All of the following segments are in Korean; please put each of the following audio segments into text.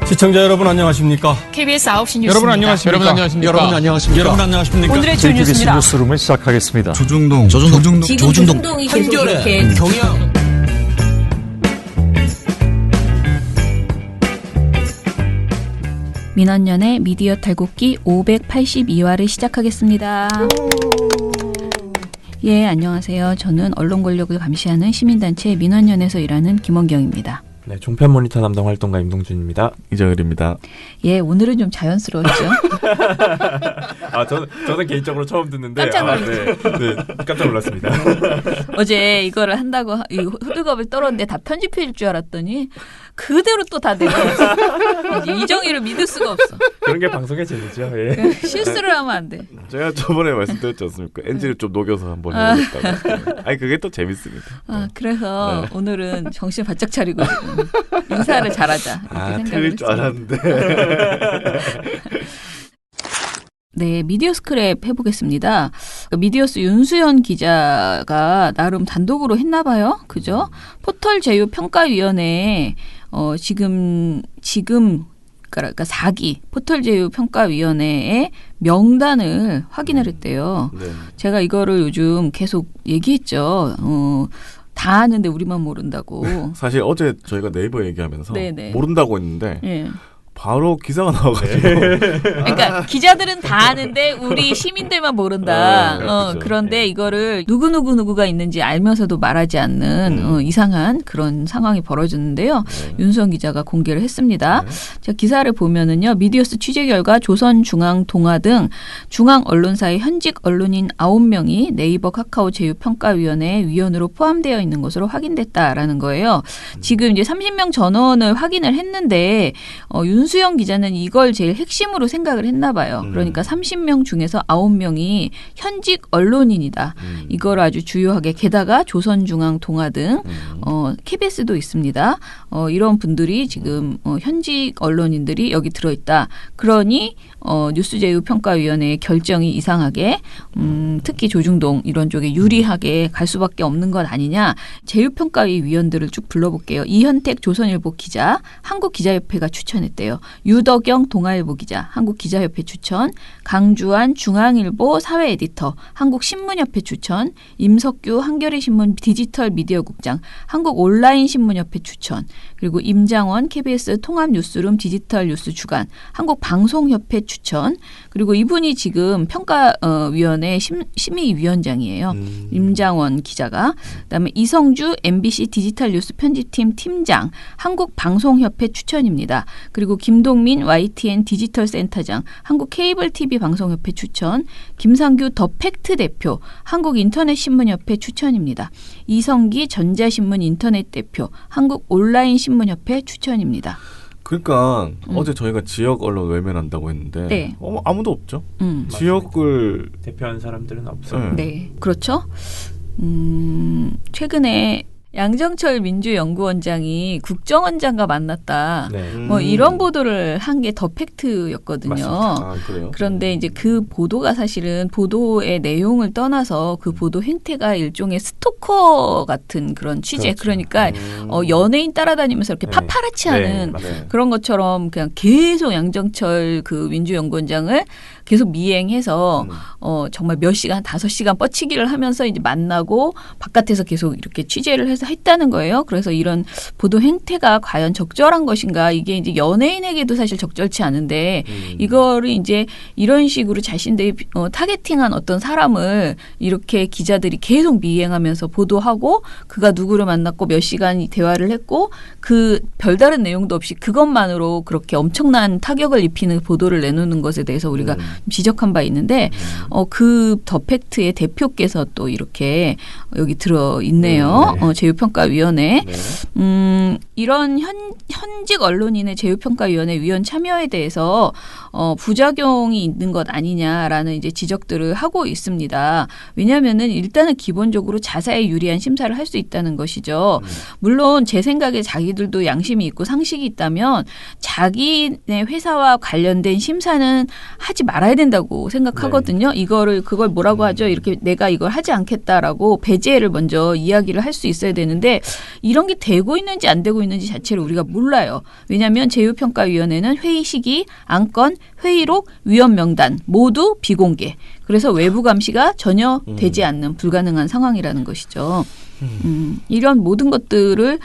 시청자 여러분 안녕하십니까? KBS 9시 뉴스. 여러분 안녕하십니까? 여러분 안녕하십니까? 여러분 안녕하십니까? 오늘의 주요 KBS 뉴스입니다. 뉴스룸을 시작하겠습니다. 조중동이 계속 이렇게 경영 민원연의 미디어 탈곡기 582화를 시작하겠습니다. 예, 안녕하세요. 저는 언론 권력을 감시하는 시민단체 민원연에서 일하는 김원경입니다. 네, 종편 모니터 담당 활동가 임동준입니다. 이정일입니다. 예, 오늘은 좀 자연스러웠죠. 저는 개인적으로 처음 듣는데 깜짝 놀랐죠. 네, 깜짝 놀랐습니다. 어제 이거를 한다고 이 호들갑을 떨었는데 다 편집해줄 줄 알았더니 그대로 또 다 내려왔어. 이제 이정희를 믿을 수가 없어. 그런 게 방송의 재미죠. 예. 실수를 하면 안 돼. 제가 저번에 말씀드렸지 않습니까? NG를 좀 녹여서 한번 해보겠다고. 아니 그게 또 재밌습니다. 그래서 네. 오늘은 정신 바짝 차리고 인사를 잘하자. 이렇게 생각을 틀릴 줄 했어요. 알았는데. 네, 미디어 스크랩 해보겠습니다. 미디어스 윤수연 기자가 나름 단독으로 했나 봐요. 그죠? 포털 제휴 평가위원회에 지금 그러니까 4기 포털 제휴 평가위원회의 명단을 확인을 했대요. 네. 제가 이거를 요즘 계속 얘기했죠. 다 아는데 우리만 모른다고. 사실 어제 저희가 네이버 얘기하면서 네네. 모른다고 했는데 예. 바로 기사가 나와가지고 그러니까 기자들은 다 아는데 우리 시민들만 모른다. 그렇죠. 그런데 이거를 누구가 있는지 알면서도 말하지 않는 이상한 그런 상황이 벌어졌는데요. 윤수영 기자가 공개를 했습니다. 자, 기사를 보면은요. 미디어스 취재 결과 조선중앙동아 등 중앙 언론사의 현직 언론인 9명이 네이버 카카오 제휴평가위원회 위원으로 포함되어 있는 것으로 확인됐다라는 거예요. 지금 이제 30명 전원을 확인을 했는데 윤수영 기자는 이걸 제일 핵심으로 생각을 했나 봐요. 그러니까 30명 중에서 9명이 현직 언론인이다. 이걸 아주 주요하게 게다가 조선중앙동아 등 KBS도 있습니다. 이런 분들이 지금 현직 언론인들이 여기 들어있다. 그러니 뉴스제휴평가위원회의 결정이 이상하게 특히 조중동 이런 쪽에 유리하게 갈 수밖에 없는 것 아니냐. 제휴평가위 위원들을 쭉 불러볼게요. 이현택 조선일보 기자, 한국기자협회가 추천했대요. 유덕영 동아일보 기자, 한국기자협회 추천, 강주한 중앙일보 사회 에디터, 한국신문협회 추천, 임석규 한겨레신문 디지털 미디어국장, 한국온라인신문협회 추천, 그리고 임장원 KBS 통합뉴스룸 디지털 뉴스 주간, 한국방송협회 추천, 그리고 이분이 지금 평가위원회 심의위원장이에요. 임장원 기자가. 그다음에 이성주 MBC 디지털 뉴스 편집팀 팀장, 한국방송협회 추천입니다. 그리고 김동민 YTN 디지털 센터장, 한국 케이블 TV 방송협회 추천, 김상규 더 팩트 대표, 한국인터넷신문협회 추천입니다. 이성기 전자신문 인터넷 대표, 한국온라인신문협회 추천입니다. 그러니까 어제 저희가 지역 언론 외면한다고 했는데 네. 아무도 없죠. 지역을 대표하는 사람들은 없어요. 네, 그렇죠. 최근에 양정철 민주연구원장이 국정원장과 만났다. 네. 뭐 이런 보도를 한 게 더 팩트였거든요. 아, 그래요? 그런데 이제 그 보도가 사실은 보도의 내용을 떠나서 그 보도 행태가 일종의 스토커 같은 그런 취재. 그렇죠. 그러니까 연예인 따라다니면서 이렇게 네. 파파라치하는 맞아요. 그런 것처럼 그냥 계속 양정철 그 민주연구원장을 계속 미행해서 정말 몇 시간, 5시간 뻗치기를 하면서 이제 만나고 바깥에서 계속 이렇게 취재를 해서 했다는 거예요. 그래서 이런 보도 행태가 과연 적절한 것인가? 이게 이제 연예인에게도 사실 적절치 않은데 이거를 이제 이런 식으로 자신들이 타겟팅한 어떤 사람을 이렇게 기자들이 계속 미행하면서 보도하고 그가 누구를 만났고 몇 시간 대화를 했고 그 별다른 내용도 없이 그것만으로 그렇게 엄청난 타격을 입히는 보도를 내놓는 것에 대해서 우리가 지적한 바 있는데 그 더 팩트의 대표께서 또 이렇게 여기 들어 있네요. 제휴평가위원회. 이런 현직 언론인의 제휴평가위원회 위원 참여에 대해서 부작용이 있는 것 아니냐라는 이제 지적들을 하고 있습니다. 왜냐하면은 일단은 기본적으로 자사에 유리한 심사를 할 수 있다는 것이죠. 물론 제 생각에 자기들도 양심이 있고 상식이 있다면 자기네 회사와 관련된 심사는 하지 말아야 된다고 생각하거든요. 그걸 뭐라고 하죠? 이렇게 내가 이걸 하지 않겠다라고 배제를 먼저 이야기를 할 수 있어야 되는데 이런 게 되고 있는지 안 되고 있는지 자체를 우리가 몰라요. 몰라요. 왜냐하면 제휴평가위원회는 회의 시기, 안건, 회의록, 위원 명단 모두 비공개. 그래서 외부 감시가 전혀 되지 않는 불가능한 상황이라는 것이죠. 이런 모든 것들을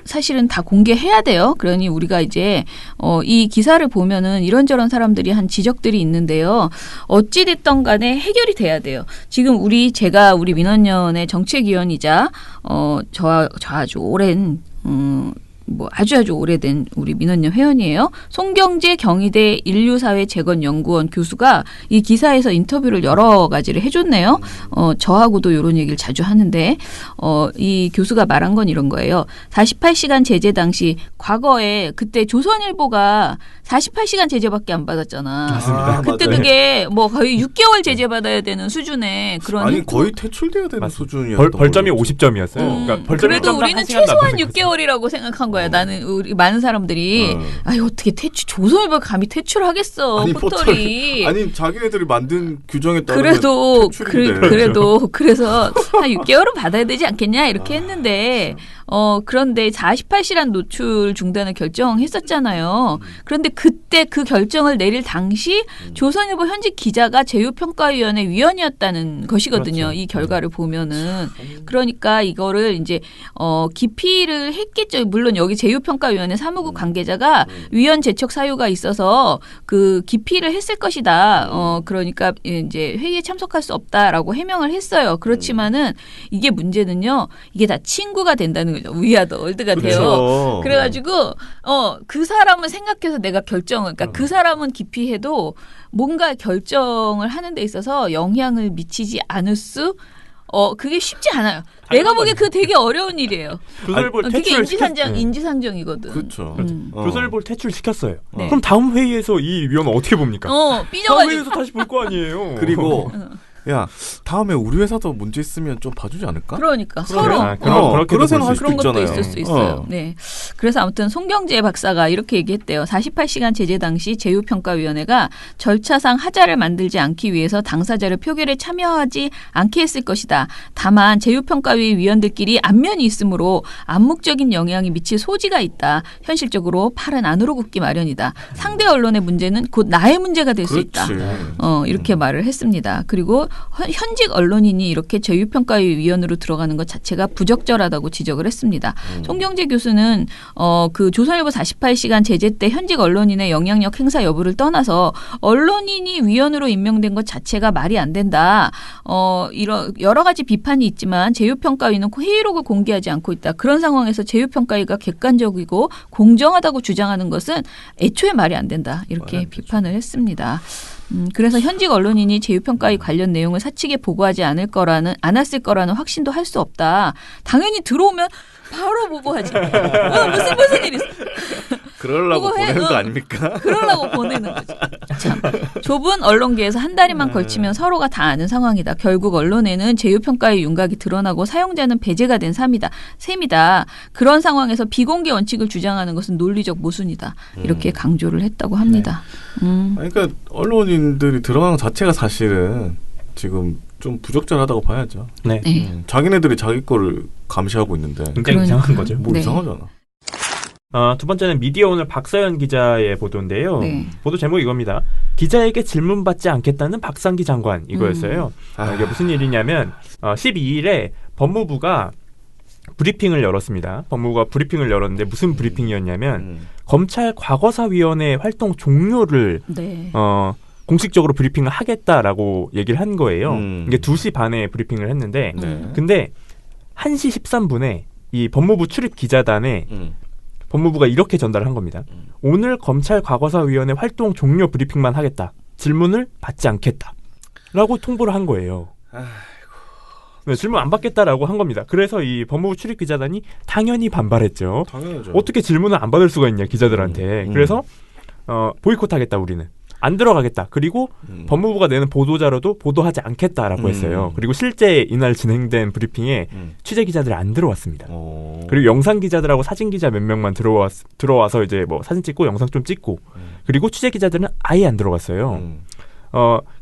사실은 다 공개해야 돼요. 그러니 우리가 이제 이 기사를 보면은 이런저런 사람들이 한 지적들이 있는데요. 어찌 됐던 간에 해결이 돼야 돼요. 지금 제가 우리 민원연의 정책위원이자 저와 아주 오랜 아주 오래된 우리 민원연 회원이에요. 송경재 경희대 인류사회재건연구원 교수가 이 기사에서 인터뷰를 여러 가지를 해줬네요. 저하고도 이런 얘기를 자주 하는데 이 교수가 말한 건 이런 거예요. 48시간 제재 당시 과거에 그때 조선일보가 48시간 제재밖에 안 받았잖아. 맞습니다. 그때 맞아요. 그게 뭐 거의 6개월 제재 받아야 되는 수준의 그런 아니 거의 퇴출돼야 되는 맞습니다. 수준이었던 벌점이 걸로. 50점이었어요. 그러니까 벌점이 그래도 1점당 우리는 한 시간도 안 최소한 걸렸어요. 6개월이라고 생각한 거야. 나는 우리 많은 사람들이 아니 어떻게 조선일보 감히 퇴출하겠어. 아니 포털이. 아니 자기네들이 만든 규정에 따르면 그래도 퇴출인데. 그래도 그래서 한 6개월은 받아야 되지 않겠냐 이렇게 했는데 그런데 48시간 노출 중단을 결정했었잖아요. 그런데 그때 그 결정을 내릴 당시 조선일보 현직 기자가 제휴평가위원회 위원이었다는 것이거든요. 그렇죠. 이 결과를 보면은 그러니까 이거를 이제 기피를 했겠죠. 물론 여기 제휴평가위원회 사무국 관계자가 위원 제척 사유가 있어서 그 기피를 했을 것이다. 그러니까 이제 회의에 참석할 수 없다라고 해명을 했어요. 그렇지만은 이게 문제는요. 이게 다 친구가 된다는 거죠. 위아더 월드가 돼요. 그렇죠. 그래가지고 그 사람을 생각해서 내가 결정을 그러니까 그 사람은 기피해도 뭔가 결정을 하는 데 있어서 영향을 미치지 않을 수 그게 쉽지 않아요. 내가 보기에 그 되게 어려운 일이에요. 조선일보를 되게 퇴출시켰어요. 인지상정이거든. 그렇죠. 조선일보를 퇴출시켰어요. 네. 그럼 다음 회의에서 이 위원은 어떻게 봅니까? 다음 삐져가지고. 회의에서 다시 볼 거 아니에요. 그리고 야 다음에 우리 회사도 문제 있으면 좀 봐주지 않을까? 그러니까 그래, 서로 그렇게도 그런 볼 생각 할 수 수도 그런 것도 있잖아요. 있을 수 있어요. 네. 그래서 아무튼 송경재 박사가 이렇게 얘기했대요. 48시간 제재 당시 제휴평가위원회가 절차상 하자를 만들지 않기 위해서 당사자를 표결에 참여하지 않게 했을 것이다. 다만 제휴평가위 위원들끼리 안면이 있으므로 암묵적인 영향이 미칠 소지가 있다. 현실적으로 팔은 안으로 굽기 마련이다. 상대 언론의 문제는 곧 나의 문제가 될 수 있다. 이렇게 말을 했습니다. 그리고 현직 언론인이 이렇게 제휴평가위 위원으로 들어가는 것 자체가 부적절하다고 지적을 했습니다. 송경재 교수는 그 조선일보 48시간 제재 때 현직 언론인의 영향력 행사 여부를 떠나서 언론인이 위원으로 임명된 것 자체가 말이 안 된다. 이런 여러 가지 비판이 있지만 제휴평가위는 회의록을 공개하지 않고 있다. 그런 상황에서 제휴평가위가 객관적이고 공정하다고 주장하는 것은 애초에 말이 안 된다. 이렇게 비판을 했습니다. 그래서 현직 언론인이 제휴평가위 관련 내용을 사측에 보고하지 않았을 거라는 확신도 할 수 없다. 당연히 들어오면 바로 보고하지. 무슨 일 있어. 그러려고 보고해. 보내는 거 아닙니까? 그러려고 보내는 거지. 참 좁은 언론계에서 한 다리만 걸치면 서로가 다 아는 상황이다. 결국 언론에는 제휴평가의 윤곽이 드러나고 사용자는 배제가 된 셈이다. 그런 상황에서 비공개 원칙을 주장하는 것은 논리적 모순이다. 이렇게 강조를 했다고 합니다. 그러니까 언론인들이 들어가는 것 자체가 사실은 지금 좀 부적절하다고 봐야죠. 네. 네. 자기네들이 자기 거를 감시하고 있는데 굉장히 이상한 거죠. 뭐 네. 이상하잖아. 두 번째는 미디어오늘 박서연 기자의 보도인데요. 네. 보도 제목이 이겁니다. 기자에게 질문받지 않겠다는 박상기 장관 이거였어요. 이게 무슨 일이냐면 12일에 법무부가 브리핑을 열었습니다. 법무부가 브리핑을 열었는데 무슨 브리핑이었냐면 검찰 과거사위원회 활동 종료를 네. 공식적으로 브리핑을 하겠다라고 얘기를 한 거예요. 이게 2시 반에 브리핑을 했는데 네. 근데 1시 13분에 이 법무부 출입 기자단에 법무부가 이렇게 전달을 한 겁니다. 오늘 검찰 과거사위원회 활동 종료 브리핑만 하겠다. 질문을 받지 않겠다. 라고 통보를 한 거예요. 네, 질문 안 받겠다라고 한 겁니다. 그래서 이 법무부 출입 기자단이 당연히 반발했죠. 당연하죠. 어떻게 질문을 안 받을 수가 있냐 기자들한테. 그래서 보이콧하겠다 우리는. 안 들어가겠다. 그리고 법무부가 내는 보도자료도 보도하지 않겠다라고 했어요. 그리고 실제 이날 진행된 브리핑에 취재 기자들이 안 들어왔습니다. 그리고 영상 기자들하고 사진 기자 몇 명만 들어와서 이제 뭐 사진 찍고 영상 좀 찍고 그리고 취재 기자들은 아예 안 들어갔어요.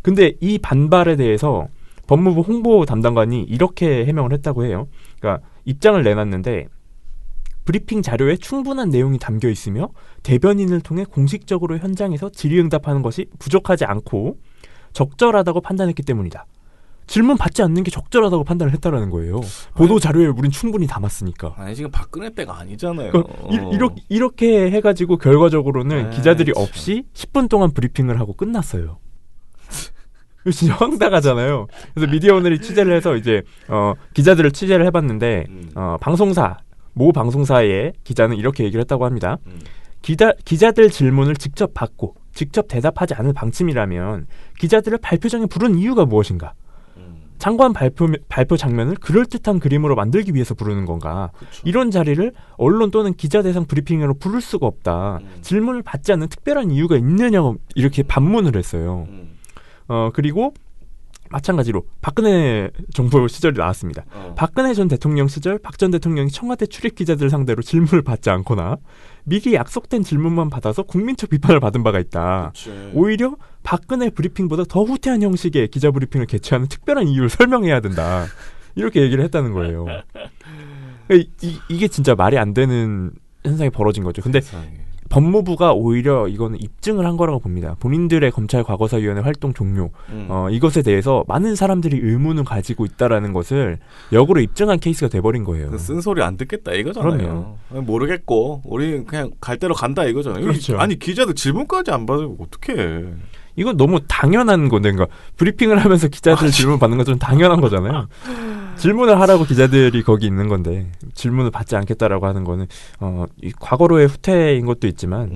근데 이 반발에 대해서 법무부 홍보 담당관이 이렇게 해명을 했다고 해요. 그러니까 입장을 내놨는데 브리핑 자료에 충분한 내용이 담겨 있으며 대변인을 통해 공식적으로 현장에서 질의응답하는 것이 부족하지 않고 적절하다고 판단했기 때문이다. 질문 받지 않는 게 적절하다고 판단을 했다라는 거예요. 보도 자료에 우린 충분히 담았으니까. 아니 지금 박근혜 때가 아니잖아요. 이렇게 해가지고 결과적으로는 네, 기자들이 참. 없이 10분 동안 브리핑을 하고 끝났어요. 이거 진짜 황당하잖아요. 그래서 미디어 오늘이 취재를 해서 이제 기자들을 취재를 해봤는데 모 방송사의 기자는 이렇게 얘기를 했다고 합니다. 기자들 질문을 직접 받고 직접 대답하지 않을 방침이라면 기자들을 발표장에 부른 이유가 무엇인가? 장관 발표 장면을 그럴듯한 그림으로 만들기 위해서 부르는 건가? 그쵸. 이런 자리를 언론 또는 기자 대상 브리핑으로 부를 수가 없다. 질문을 받지 않는 특별한 이유가 있느냐고 이렇게 반문을 했어요. 그리고 마찬가지로 박근혜 정부 시절이 나왔습니다. 박근혜 전 대통령 시절 박 전 대통령이 청와대 출입 기자들 상대로 질문을 받지 않거나 미리 약속된 질문만 받아서 국민적 비판을 받은 바가 있다. 그치. 오히려 박근혜 브리핑보다 더 후퇴한 형식의 기자 브리핑을 개최하는 특별한 이유를 설명해야 된다. 이렇게 얘기를 했다는 거예요. 이게 진짜 말이 안 되는 현상이 벌어진 거죠. 근데 세상에. 법무부가 오히려 이거는 입증을 한 거라고 봅니다. 본인들의 검찰 과거사위원회 활동 종료 이것에 대해서 많은 사람들이 의문을 가지고 있다라는 것을 역으로 입증한 케이스가 돼버린 거예요. 그 쓴소리 안 듣겠다 이거잖아요. 그럼요. 모르겠고 우리 그냥 갈 대로 간다 이거잖아요. 그렇죠. 아니 기자들 질문까지 안 받으면 어떡해. 이건 너무 당연한 건데, 그러니까 브리핑을 하면서 기자들 질문 받는 건 좀 당연한 거잖아요. 질문을 하라고 기자들이 거기 있는 건데 질문을 받지 않겠다라고 하는 거는 이 과거로의 후퇴인 것도 있지만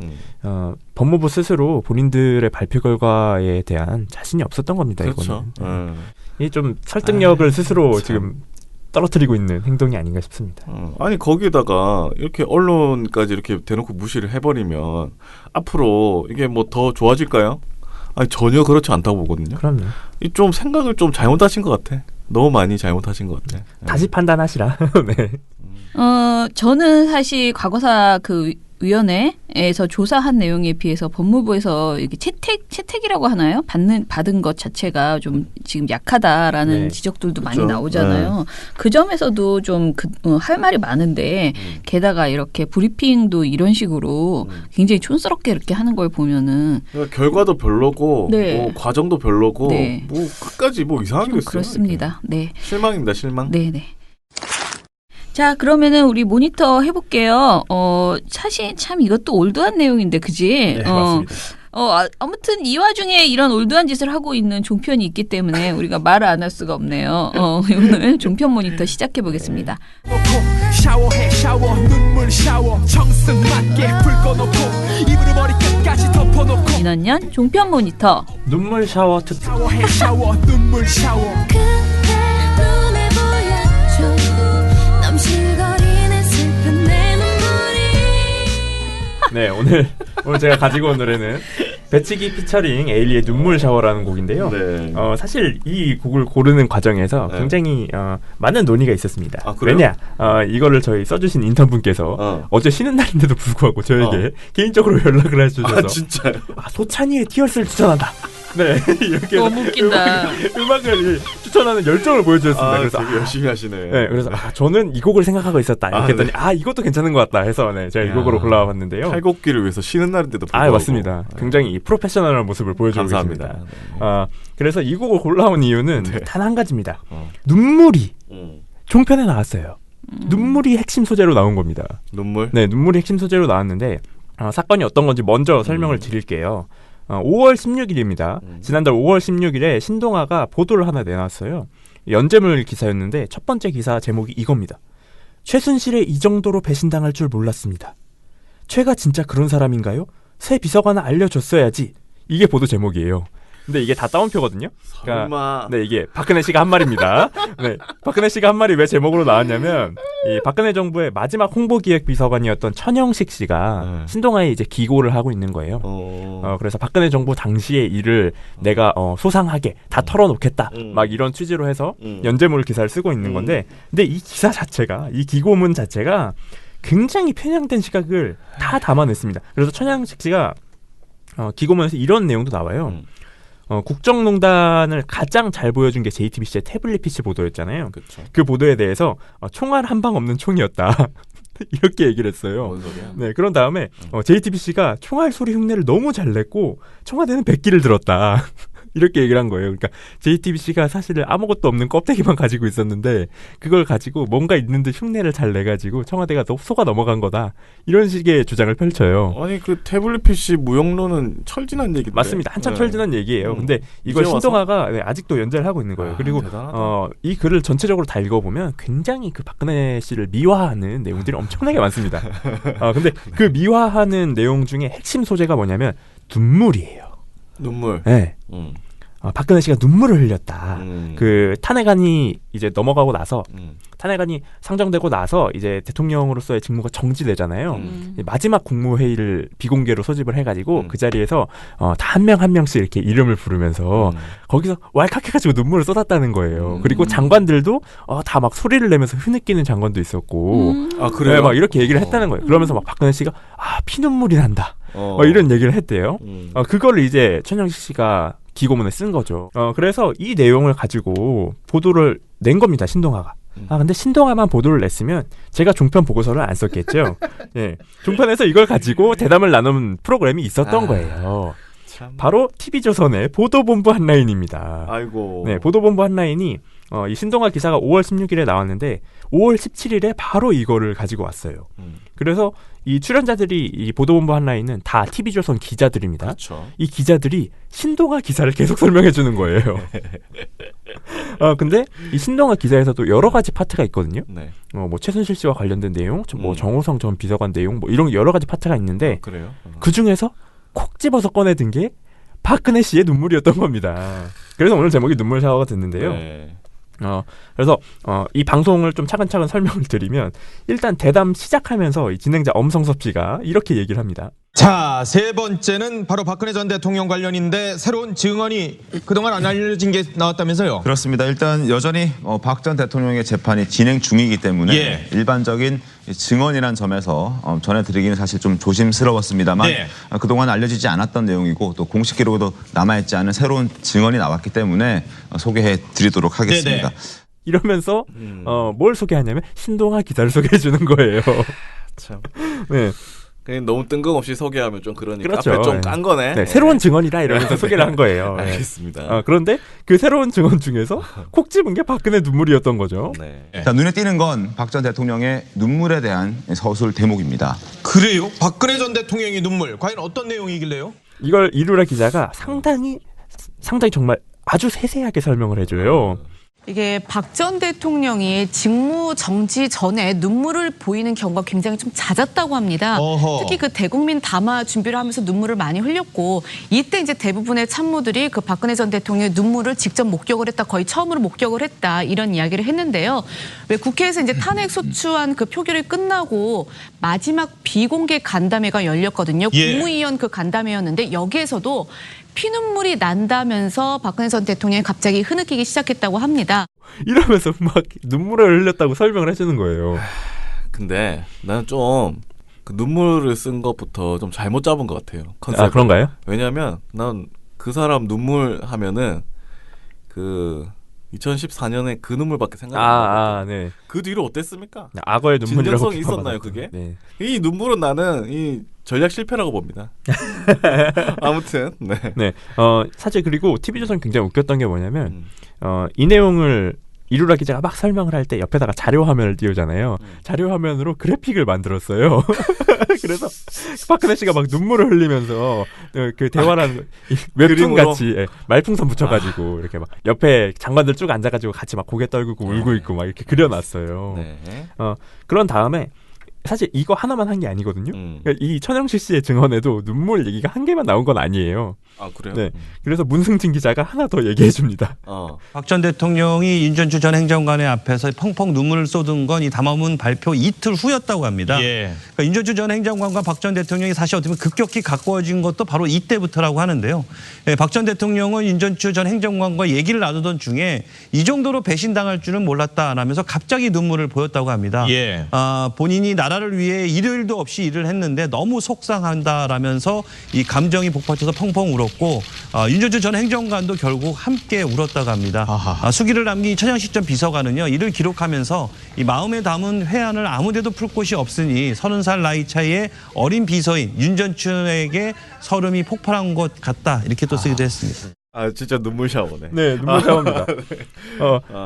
법무부 스스로 본인들의 발표 결과에 대한 자신이 없었던 겁니다. 그렇죠. 이거는 이게 좀 설득력을 스스로 참. 지금 떨어뜨리고 있는 행동이 아닌가 싶습니다. 아니 거기다가 이렇게 언론까지 이렇게 대놓고 무시를 해버리면 앞으로 이게 뭐 더 좋아질까요? 아니 전혀 그렇지 않다고 보거든요. 그럼요. 이 좀 생각을 좀 잘못하신 것 같아. 너무 많이 잘못하신 것 같아. 다시 판단하시라. 네. 저는 사실 과거사 그 위원회에서 조사한 내용에 비해서 법무부에서 이렇게 채택이라고 하나요? 받은 것 자체가 좀 지금 약하다라는 네. 지적들도 그렇죠. 많이 나오잖아요. 그 점에서도 좀 할 말이 많은데 게다가 이렇게 브리핑도 이런 식으로 굉장히 촌스럽게 이렇게 하는 걸 보면은 그러니까 결과도 별로고 네. 뭐 과정도 별로고 네. 뭐 끝까지 뭐 이상한 게 좀 있어요. 그렇습니다. 네. 이렇게. 실망입니다. 실망. 네네. 자, 그러면은 우리 모니터 해볼게요. 사실 참 이것도 올드한 내용인데, 그지? 네, 맞습니다. 아무튼 이 와중에 이런 올드한 짓을 하고 있는 종편이 있기 때문에 우리가 말을 안 할 수가 없네요. 오늘 종편 모니터 시작해 보겠습니다. 샤워해 샤워 눈물 샤워 청승 맞게 불 꺼놓고 이불을 머리 끝까지 덮어놓고 민원년 종편 모니터. 눈물 샤워 특집. 샤워해 샤워 눈물 샤워 눈에 보여줘 넘실거리는 슬픈 내 눈물이 네, 오늘 제가 가지고 온 노래는 배치기 피처링 에일리의 눈물 샤워라는 곡인데요. 네. 사실 이 곡을 고르는 과정에서 네. 굉장히 많은 논의가 있었습니다. 아, 그래요? 왜냐, 이거를 저희 써주신 인턴분께서 어제 쉬는 날인데도 불구하고 저에게 개인적으로 연락을 해주셔서 아 진짜요? 소찬이의 티얼스를 추천한다. 네, 이렇게 너무 웃긴다. 음악을 추천하는 열정을 보여주셨습니다. 그래서 되게 열심히 하시네. 네, 그래서 저는 이 곡을 생각하고 있었다. 이렇게 네. 했더니 이것도 괜찮은 것 같다 해서 제가 이 곡으로 골라봤는데요. 탈곡기를 위해서 쉬는 날인데도 불구하고. 맞습니다. 굉장히 이 프로페셔널한 모습을 보여주고 감사합니다. 계십니다. 그래서 이 곡을 골라온 이유는 네. 단 한 가지입니다. 눈물이 종편에 나왔어요. 눈물이 핵심 소재로 나온 겁니다. 눈물? 네, 눈물이 핵심 소재로 나왔는데 사건이 어떤 건지 먼저 설명을 드릴게요. 5월 16일입니다. 지난달 5월 16일에 신동아가 보도를 하나 내놨어요. 연재물 기사였는데 첫 번째 기사 제목이 이겁니다. 최순실에 이 정도로 배신당할 줄 몰랐습니다. 최가 진짜 그런 사람인가요? 새 비서관을 알려줬어야지. 이게 보도 제목이에요. 근데 이게 다 따옴표거든요. 설마. 네, 이게 박근혜 씨가 한 말입니다. 네, 박근혜 씨가 한 말이 왜 제목으로 나왔냐면 이 박근혜 정부의 마지막 홍보기획 비서관이었던 천영식 씨가 신동아에 이제 기고를 하고 있는 거예요. 그래서 박근혜 정부 당시의 일을 내가 소상하게 다 털어놓겠다. 막 이런 취지로 해서 연재물 기사를 쓰고 있는 건데, 근데 이 기사 자체가, 이 기고문 자체가 굉장히 편향된 시각을 다 담아냈습니다. 그래서 천영식 씨가 기고문에서 이런 내용도 나와요. 국정농단을 가장 잘 보여준 게 JTBC의 태블릿 PC 보도였잖아요. 그쵸. 그 보도에 대해서 총알 한 방 없는 총이었다. 이렇게 얘기를 했어요. 뭔 소리야? 네, 그런 다음에 JTBC가 총알 소리 흉내를 너무 잘 냈고 청와대는 백기를 들었다. 이렇게 얘기를 한 거예요. 그러니까 JTBC가 사실 아무것도 없는 껍데기만 가지고 있었는데 그걸 가지고 뭔가 있는 듯 흉내를 잘 내가지고 청와대가 속아 넘어간 거다. 이런 식의 주장을 펼쳐요. 아니 그 태블릿 PC 무용론은 철진한 얘기인데. 맞습니다. 한참 네. 철진한 얘기예요. 근데 이걸 이제 와서? 신동아가 아직도 연재를 하고 있는 거예요. 그리고 대단하다. 이 글을 전체적으로 다 읽어보면 굉장히 그 박근혜 씨를 미화하는 내용들이 엄청나게 많습니다. 근데 그 미화하는 내용 중에 핵심 소재가 뭐냐면 눈물이에요. 눈물. 네. 박근혜 씨가 눈물을 흘렸다. 그 탄핵안이 이제 넘어가고 나서 탄핵안이 상정되고 나서 이제 대통령으로서의 직무가 정지되잖아요. 마지막 국무회의를 비공개로 소집을 해가지고 그 자리에서 다 한 명 한 명씩 이렇게 이름을 부르면서 거기서 왈칵해가지고 눈물을 쏟았다는 거예요. 그리고 장관들도 다 막 소리를 내면서 흐느끼는 장관도 있었고, 아 그래요? 네, 막 이렇게 얘기를 했다는 거예요. 그러면서 막 박근혜 씨가 피눈물이 난다. 이런 얘기를 했대요. 그거를 이제 천영식 씨가 기고문에 쓴 거죠. 그래서 이 내용을 가지고 보도를 낸 겁니다. 신동아가. 근데 신동아만 보도를 냈으면 제가 종편 보고서를 안 썼겠죠. 예. 종편에서 이걸 가지고 대담을 나눈 프로그램이 있었던 거예요. 참. 바로 TV조선의 보도본부 한라인입니다. 아이고. 네, 보도본부 한라인이 이 신동아 기사가 5월 16일에 나왔는데 5월 17일에 바로 이거를 가지고 왔어요. 그래서 이 출연자들이 이 보도본부 한라인은 다 TV조선 기자들입니다. 그렇죠. 이 기자들이 신동아 기사를 계속 설명해 주는 거예요. 근데 이 신동아 기사에서도 여러 가지 파트가 있거든요. 네. 뭐 최순실 씨와 관련된 내용, 뭐 정호성 전 비서관 내용, 뭐 이런 여러 가지 파트가 있는데 그래요? 그 중에서 콕 집어서 꺼내든 게 박근혜 씨의 눈물이었던 겁니다. 그래서 오늘 제목이 눈물 샤워가 됐는데요. 네. 그래서 이 방송을 좀 차근차근 설명을 드리면 일단 대담 시작하면서 이 진행자 엄성섭 씨가 이렇게 얘기를 합니다. 자, 세 번째는 바로 박근혜 전 대통령 관련인데 새로운 증언이 그동안 안 알려진 게 나왔다면서요? 그렇습니다. 일단 여전히 박 전 대통령의 재판이 진행 중이기 때문에 예. 일반적인 증언이란 점에서 전해드리기는 사실 좀 조심스러웠습니다만 네. 그동안 알려지지 않았던 내용이고 또 공식 기록에도 남아있지 않은 새로운 증언이 나왔기 때문에 소개해드리도록 하겠습니다. 네네. 이러면서 뭘 소개하냐면 신동아 기자를 소개해 주는 거예요. 참. 네. 그냥 너무 뜬금없이 소개하면 좀 그러니까 그렇죠. 앞에 좀 깐 거네. 네, 새로운 증언이다 이러면서 소개를 한 거예요. 네. 알겠습니다. 그런데 그 새로운 증언 중에서 콕 집은 게 박근혜 눈물이었던 거죠. 네. 자, 눈에 띄는 건 박 전 대통령의 눈물에 대한 서술 대목입니다. 그래요? 박근혜 전 대통령의 눈물 과연 어떤 내용이길래요? 이걸 이루라 기자가 상당히 정말 아주 세세하게 설명을 해줘요. 이게 박 전 대통령이 직무 정지 전에 눈물을 보이는 경우가 굉장히 좀 잦았다고 합니다. 어허. 특히 그 대국민 담화 준비를 하면서 눈물을 많이 흘렸고 이때 이제 대부분의 참모들이 그 박근혜 전 대통령의 눈물을 직접 목격을 했다. 거의 처음으로 목격을 했다. 이런 이야기를 했는데요. 왜 국회에서 이제 탄핵 소추안 그 표결이 끝나고 마지막 비공개 간담회가 열렸거든요. 예. 국무위원 그 간담회였는데 여기에서도 피눈물이 난다면서 박근혜 전 대통령이 갑자기 흐느끼기 시작했다고 합니다. 이러면서 막 눈물을 흘렸다고 설명을 해주는 거예요. 근데 나는 좀 그 눈물을 쓴 것부터 좀 잘못 잡은 것 같아요. 컨셉을. 그런가요? 왜냐하면 난 그 사람 눈물 하면은 그 2014년에 그 눈물밖에 생각 안 나거든요. 네. 그 뒤로 어땠습니까? 악어의 눈물이라고 진정성이 있었나요, 비판받았죠. 그게? 네. 이 눈물은 나는 이 전략 실패라고 봅니다. 아무튼 네. 네. 사실 그리고 TV조선 굉장히 웃겼던 게 뭐냐면 이 내용을 이루라 기자가 막 설명을 할 때 옆에다가 자료 화면을 띄우잖아요. 자료 화면으로 그래픽을 만들었어요. 그래서 박근혜 씨가 막 눈물을 흘리면서 그 대화라는 웹툰 같이 말풍선 붙여가지고 이렇게 막 옆에 장관들 쭉 앉아가지고 같이 막 고개 떨구고 울고 있고 막 이렇게 그려놨어요. 네. 그런 다음에 사실 이거 하나만 한 게 아니거든요. 그러니까 이 천영실 씨의 증언에도 눈물 얘기가 한 개만 나온 건 아니에요. 아 그래요? 네. 그래서 문승진 기자가 하나 더 얘기해 줍니다. 박 전 대통령이 윤전추 전 행정관의 앞에서 펑펑 눈물을 쏟은 건 이 담화문 발표 이틀 후였다고 합니다. 예. 그러니까 윤전추 전 행정관과 박 전 대통령이 사실 어떻게 보면 급격히 가까워진 것도 바로 이때부터라고 하는데요. 박 전 대통령은 윤전추 전 행정관과 얘기를 나누던 중에 이 정도로 배신당할 줄은 몰랐다라면서 갑자기 눈물을 보였다고 합니다. 예. 본인이 나라를 나라를 위해 일요일도 없이 일을 했는데 너무 속상한다라면서 이 감정이 복받쳐서 펑펑 울었고 윤전추 전 행정관도 결국 함께 울었다고 합니다. 수기를 남긴 천양식 전 비서관은요. 이를 기록하면서 이 마음에 담은 회한을 아무데도 풀 곳이 없으니 30살 나이 차이의 어린 비서인 윤전추에게 서름이 폭발한 것 같다. 이렇게 또 쓰기도 했습니다. 아 진짜 눈물 샤워네. 네, 눈물 샤워입니다.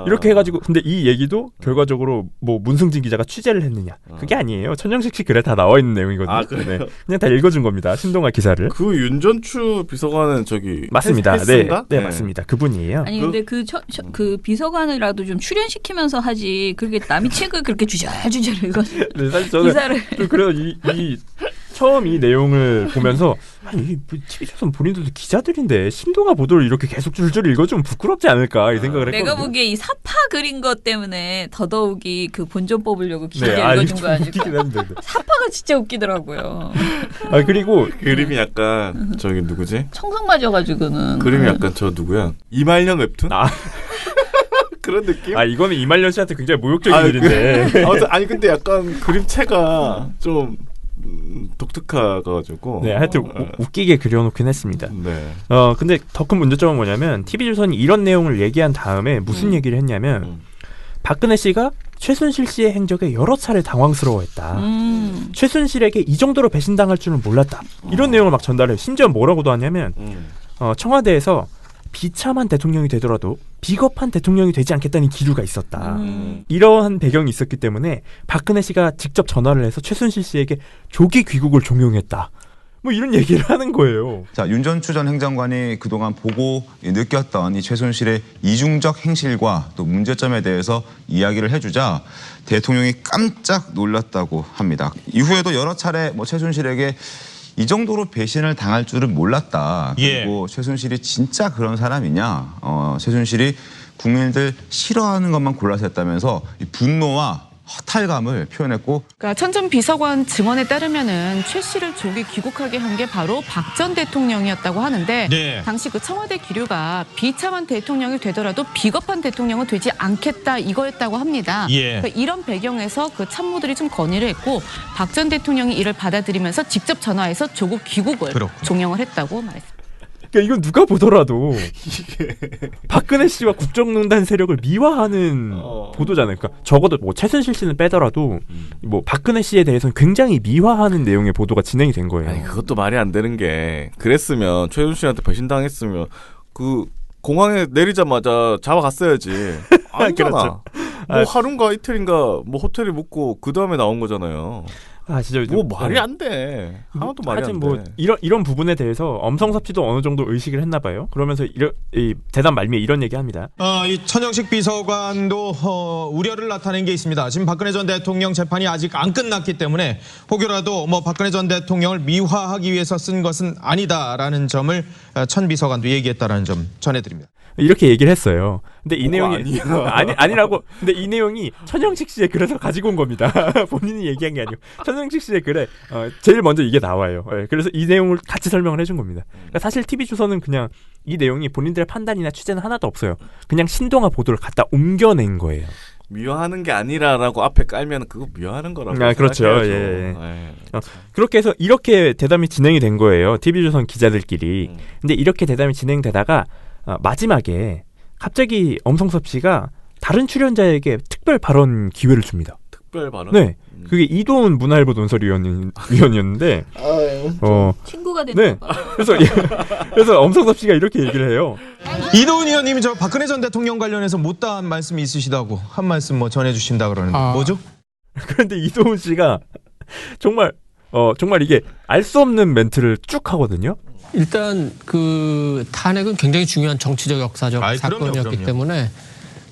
이렇게 해가지고 근데 이 얘기도 결과적으로 뭐 문승진 기자가 취재를 했느냐 그게 아니에요. 천영식 씨 글에 다 나와 있는 내용이거든요. 아, 그래요? 네, 그냥 다 읽어준 겁니다. 신동아 기사를. 그 윤전추 비서관은 저기 맞습니다. 헬스인가? 네, 맞습니다. 그분이에요. 아니 근데 그 비서관이라도 좀 출연시키면서 하지. 그렇게 남이 책을 그렇게 주저주저 읽어. 네, 사실 저는 기사를. 그래서 처음 이 내용을 보면서 아니 TV조선 본인들도 기자들인데 신동아 보도를 이렇게 계속 줄줄 읽어주면 부끄럽지 않을까 이 생각을 했거든요. 내가 보기에 이 사파 그린 것 때문에 더더욱이 그 본전 뽑으려고 기자들 네, 읽어준 거 아닐까. 웃기긴 한데. 사파가 진짜 웃기더라고요. 그리고 그림이 약간 저기 누구지? 청성 맞아가지고는. 그림이 약간 저 누구야? 이말년 웹툰? 그런 느낌? 이거는 이말년 씨한테 굉장히 모욕적인 일인데. 아니 근데 약간 그림체가 좀 독특해가지고. 네, 하여튼 웃기게 그려놓긴 했습니다. 네. 근데 더 큰 문제점은 뭐냐면 TV조선이 이런 내용을 얘기한 다음에 무슨 얘기를 했냐면 박근혜 씨가 최순실 씨의 행적에 여러 차례 당황스러워했다. 최순실에게 이 정도로 배신당할 줄은 몰랐다. 이런 내용을 막 전달해요. 심지어 뭐라고도 하냐면 청와대에서 비참한 대통령이 되더라도 비겁한 대통령이 되지 않겠다는 기류가 있었다. 이러한 배경이 있었기 때문에 박근혜 씨가 직접 전화를 해서 최순실 씨에게 조기 귀국을 종용했다. 뭐 이런 얘기를 하는 거예요. 자, 윤전추 전 행정관이 그동안 보고 느꼈던 이 최순실의 이중적 행실과 또 문제점에 대해서 이야기를 해주자 대통령이 깜짝 놀랐다고 합니다. 이후에도 여러 차례 최순실에게 이 정도로 배신을 당할 줄은 몰랐다. 그리고 최순실이 진짜 그런 사람이냐. 최순실이 국민들 싫어하는 것만 골라서 했다면서 이 분노와 허탈감을 표현했고. 그러니까 천 전 비서관 증언에 따르면은 최 씨를 조기 귀국하게 한 게 바로 박 전 대통령이었다고 하는데 당시 그 청와대 기류가 비참한 대통령이 되더라도 비겁한 대통령은 되지 않겠다 이거였다고 합니다. 그러니까 이런 배경에서 그 참모들이 좀 건의를 했고 박 전 대통령이 이를 받아들이면서 직접 전화해서 조국 귀국을 종용을 했다고 말했습니다. 그러니까 이건 누가 보더라도 박근혜 씨와 국정농단 세력을 미화하는 보도잖아요. 그러니까 적어도 뭐 최순실 씨는 빼더라도 뭐 박근혜 씨에 대해서는 굉장히 미화하는 내용의 보도가 진행이 된 거예요. 아니 그것도 말이 안 되는 게 그랬으면 최순실한테 배신당했으면 그 공항에 내리자마자 잡아갔어야지. 아니잖아. 그렇죠. 뭐 하루인가 이틀인가 뭐 호텔에 묵고 그 다음에 나온 거잖아요. 진짜 뭐 말이 안 돼. 하나도 말이 안 돼. 뭐 이런 부분에 대해서 엄성섭 씨도 어느 정도 의식을 했나 봐요. 그러면서 이 대담 말미에 이런 얘기합니다. 이 천영식 비서관도 우려를 나타낸 게 있습니다. 지금 박근혜 전 대통령 재판이 아직 안 끝났기 때문에 혹여라도 박근혜 전 대통령을 미화하기 위해서 쓴 것은 아니다라는 점을 천 비서관도 얘기했다라는 점 전해드립니다. 이렇게 얘기를 했어요. 근데 이 내용이 아니라고. 근데 이 내용이 천영식 씨의 글에서 가지고 온 겁니다. 본인이 얘기한 게 아니고 천영식 씨의 글에 제일 먼저 이게 나와요. 그래서 이 내용을 같이 설명을 해준 겁니다. 그러니까 사실 TV조선은 그냥 이 내용이 본인들의 판단이나 취재는 하나도 없어요. 그냥 신동아 보도를 갖다 옮겨낸 거예요. 미화하는 게 아니라라고 앞에 깔면 그거 미화하는 거라고. 그렇죠. 그렇게 해서 이렇게 대담이 진행이 된 거예요. TV조선 기자들끼리. 근데 이렇게 대담이 진행되다가 마지막에 갑자기 엄성섭 씨가 다른 출연자에게 특별 발언 기회를 줍니다. 특별 발언? 네. 그게 이도훈 문화일보 논설위원이었는데 친구가 됐나 봐. 그래서 엄성섭 씨가 이렇게 얘기를 해요. 이도훈 의원님이 저 박근혜 전 대통령 관련해서 못다한 말씀이 있으시다고 한 말씀 전해주신다 그러는데 뭐죠? 그런데 이도훈 씨가 정말 이게 알 수 없는 멘트를 쭉 하거든요. 일단 그 탄핵은 굉장히 중요한 정치적 역사적 사건이었기 때문에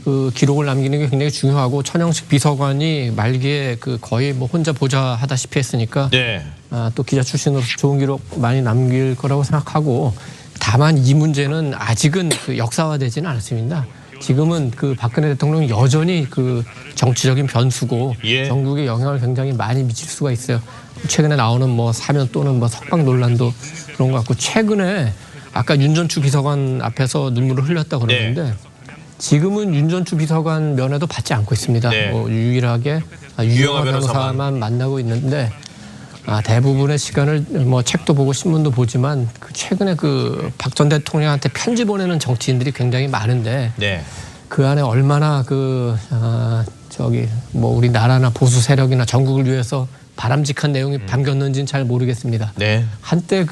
그 기록을 남기는 게 굉장히 중요하고 천영식 비서관이 말기에 그 거의 혼자 보좌하다시피 했으니까 또 기자 출신으로서 좋은 기록 많이 남길 거라고 생각하고 다만 이 문제는 아직은 그 역사화되지는 않았습니다. 지금은 그 박근혜 대통령이 여전히 그 정치적인 변수고 전국에 영향을 굉장히 많이 미칠 수가 있어요. 최근에 나오는 사면 또는 석방 논란도 그런 것 같고 최근에 아까 윤전추 비서관 앞에서 눈물을 흘렸다 그러는데 지금은 윤전추 비서관 면회도 받지 않고 있습니다. 네. 유일하게 유영하 변호사만 만나고 있는데 대부분의 시간을 뭐 책도 보고 신문도 보지만 최근에 박 전 대통령한테 편지 보내는 정치인들이 굉장히 많은데 네. 그 안에 얼마나 우리 나라나 보수 세력이나 전국을 위해서 바람직한 내용이 담겼는지는 잘 모르겠습니다. 네. 한때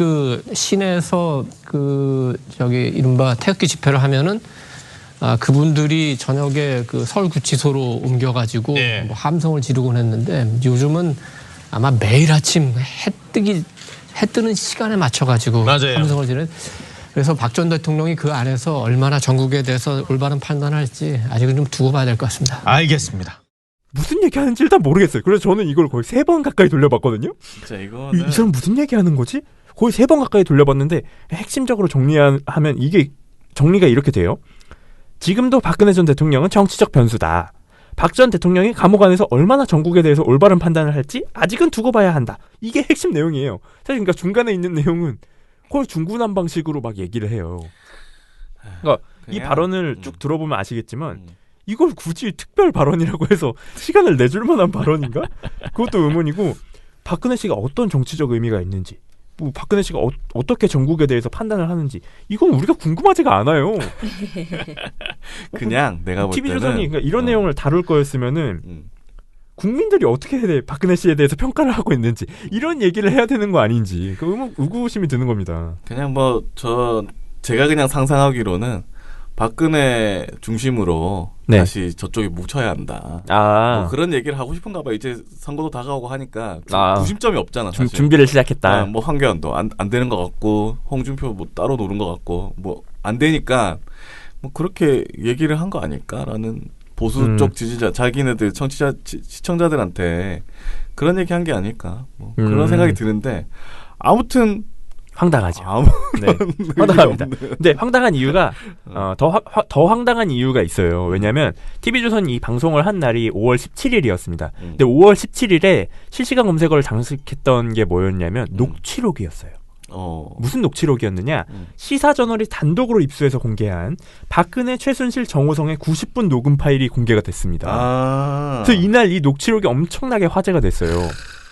시내에서 이른바 태극기 집회를 하면은 그분들이 저녁에 서울구치소로 옮겨가지고 네. 뭐 함성을 지르곤 했는데 요즘은 아마 매일 아침 해 뜨는 시간에 맞춰가지고 맞아요. 함성을 지르는. 그래서 박 전 대통령이 그 안에서 얼마나 전국에 대해서 올바른 판단을 할지 아직은 좀 두고 봐야 될 것 같습니다. 알겠습니다. 무슨 얘기하는지 일단 모르겠어요. 그래서 저는 이걸 거의 3번 가까이 돌려봤거든요. 진짜 이거는 이 사람 무슨 얘기하는 거지? 거의 3번 가까이 돌려봤는데 핵심적으로 정리하면 이게 정리가 이렇게 돼요. 지금도 박근혜 전 대통령은 정치적 변수다. 박 전 대통령이 감옥 안에서 얼마나 전국에 대해서 올바른 판단을 할지 아직은 두고 봐야 한다. 이게 핵심 내용이에요. 사실 그러니까 중간에 있는 내용은 거의 중구난방식으로 막 얘기를 해요. 그러니까 이 발언을 쭉 들어보면 아시겠지만 이걸 굳이 특별 발언이라고 해서 시간을 내줄 만한 발언인가? 그것도 의문이고 박근혜 씨가 어떤 정치적 의미가 있는지 뭐 박근혜 씨가 어떻게 전국에 대해서 판단을 하는지 이건 우리가 궁금하지가 않아요. 그냥 내가 볼 때는 TV조선이 그러니까 이런 내용을 다룰 거였으면은 국민들이 어떻게 박근혜 씨에 대해서 평가를 하고 있는지 이런 얘기를 해야 되는 거 아닌지 의구심이 드는 겁니다. 그냥 제가 그냥 상상하기로는 박근혜 중심으로 네. 다시 저쪽에 뭉쳐야 한다. 뭐 그런 얘기를 하고 싶은가 봐. 이제 선거도 다가오고 하니까 구심점이 없잖아. 사실. 준비를 시작했다. 뭐 황교안도 안 되는 것 같고 홍준표 뭐 따로 노는 것 같고 뭐 안 되니까 뭐 그렇게 얘기를 한 거 아닐까라는 보수 쪽 지지자 자기네들 시청자들한테 그런 얘기 한 게 아닐까 뭐 그런 생각이 드는데 아무튼 황당하죠. 네. 황당합니다. 근데 황당한 이유가 더 황당한 이유가 있어요. 왜냐하면 TV조선이 이 방송을 한 날이 5월 17일이었습니다. 근데 5월 17일에 실시간 검색어를 장식했던 게 뭐였냐면 녹취록이었어요. 무슨 녹취록이었느냐? 시사저널이 단독으로 입수해서 공개한 박근혜, 최순실, 정호성의 90분 녹음 파일이 공개가 됐습니다. 그래서 이날 이 녹취록이 엄청나게 화제가 됐어요.